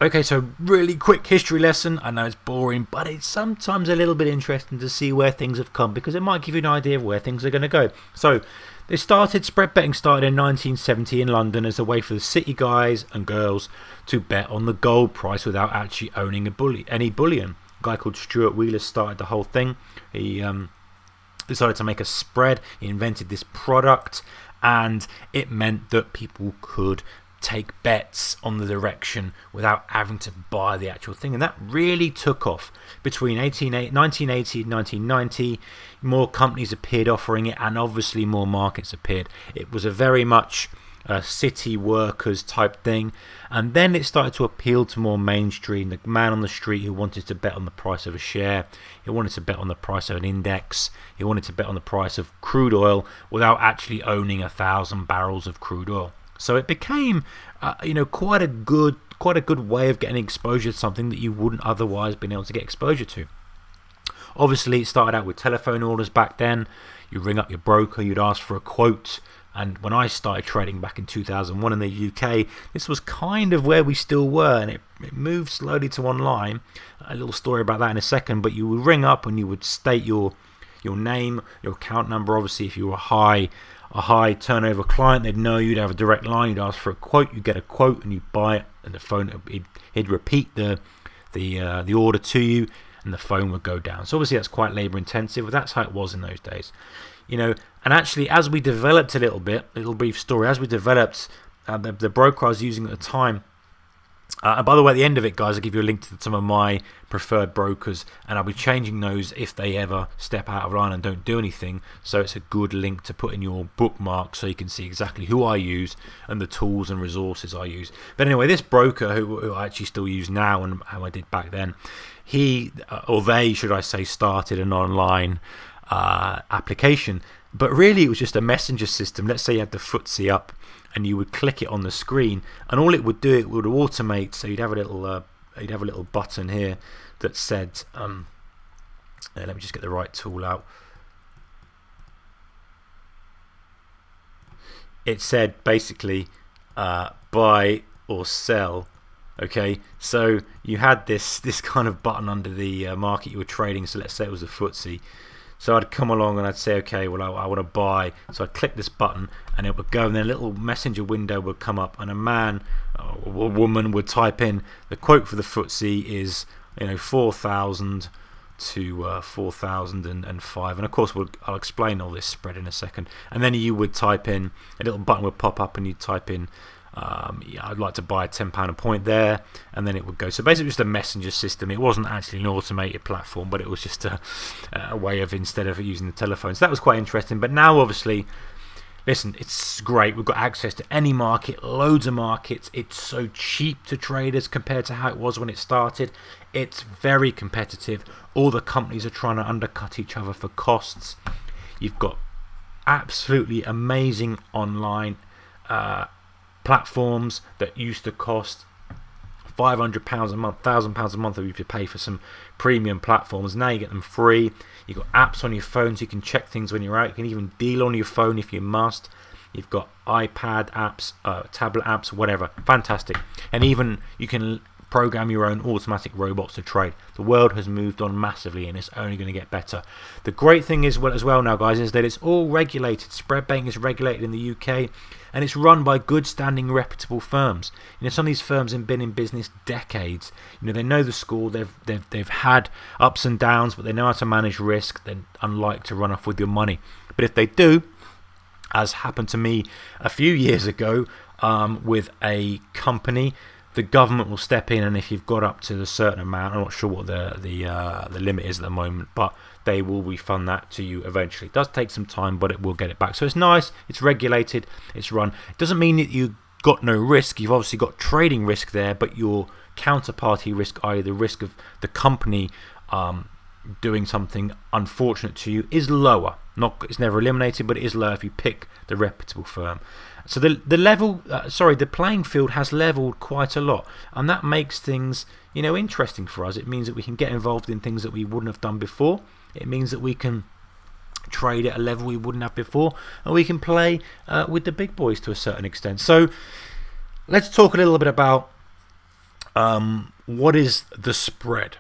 Okay, so really quick history lesson. I know it's boring, but it's sometimes a little bit interesting to see where things have come, because it might give you an idea of where things are going to go. So spread betting started in 1970 in London as a way for the city guys and girls to bet on the gold price without actually owning any bullion. A guy called Stuart Wheeler started the whole thing. He decided to make a spread. He invented this product, and it meant that people could take bets on the direction without having to buy the actual thing, and that really took off between 1980 and 1990. More companies appeared offering it, and obviously more markets appeared. It was a very much city workers type thing, and then it started to appeal to more mainstream, the man on the street who wanted to bet on the price of a share. He wanted to bet on the price of an index. He wanted to bet on the price of crude oil without actually owning 1,000 barrels of crude oil. So it became, quite a good way of getting exposure to something that you wouldn't otherwise been able to get exposure to. Obviously, it started out with telephone orders back then. You ring up your broker, you'd ask for a quote. And when I started trading back in 2001 in the UK, this was kind of where we still were, and it moved slowly to online. A little story about that in a second, but you would ring up and you would state your name, your account number. Obviously, if you were a high turnover client, they'd know you'd have a direct line. You'd ask for a quote, you'd get a quote, and you'd buy it, and the phone he'd repeat the order to you, and the phone would go down. So obviously that's quite labor intensive, but that's how it was in those days. And actually, as we developed a little brief story, as we developed the broker I was using at the time. And by the way, at the end of it, guys, I'll give you a link to some of my preferred brokers, and I'll be changing those if they ever step out of line and don't do anything. So it's a good link to put in your bookmark so you can see exactly who I use and the tools and resources I use. But anyway, this broker, who I actually still use now and how I did back then, they started an online application. But really, it was just a messenger system. Let's say you had the FTSE up, and you would click it on the screen, and all it would do, it would automate. So you'd have a little button here that said, let me just get the right tool out. It said basically buy or sell. Okay, so you had this kind of button under the market you were trading. So let's say it was a FTSE. So I'd come along and I'd say, okay, well, I want to buy. So I'd click this button and it would go, and then a little messenger window would come up, and a man or a woman would type in the quote for the FTSE is 4,000 to 4,005. And of course, I'll explain all this spread in a second. And then you would type in, a little button would pop up, and you'd type in, I'd like to buy £10 a point there, and then it would go. So basically just a messenger system. It wasn't actually an automated platform, but it was just a way of, instead of using the telephone. So that was quite interesting. But now obviously, listen, it's great. We've got access to any market, loads of markets. It's so cheap to traders compared to how it was when it started. It's very competitive. All the companies are trying to undercut each other for costs. You've got absolutely amazing online platforms that used to cost £500 a month, £1,000 a month that you could pay for some premium platforms. Now you get them free. You've got apps on your phone so you can check things when you're out. You can even deal on your phone if you must. You've got iPad apps, tablet apps, whatever. Fantastic. And even you can program your own automatic robots to trade. The world has moved on massively, and it's only going to get better. The great thing is, as well now, guys, is that it's all regulated. Spread betting is regulated in the UK, and it's run by good standing reputable firms. Some of these firms have been in business decades. They know the score. They've had ups and downs, but they know how to manage risk. They unlike to run off with your money. But if they do, as happened to me a few years ago with a company, the government will step in, and if you've got up to a certain amount, I'm not sure what the limit is at the moment, but they will refund that to you eventually. It does take some time, but it will get it back. So it's nice, it's regulated, it's run. It doesn't mean that you got no risk. You've obviously got trading risk there, but your counterparty risk, i.e. the risk of the company doing something unfortunate to you, is lower. It's never eliminated, but it is lower if you pick the reputable firm. So the playing field has leveled quite a lot, and that makes things interesting for us. It means that we can get involved in things that we wouldn't have done before. It means that we can trade at a level we wouldn't have before, and we can play with the big boys to a certain extent. So let's talk a little bit about What is the spread?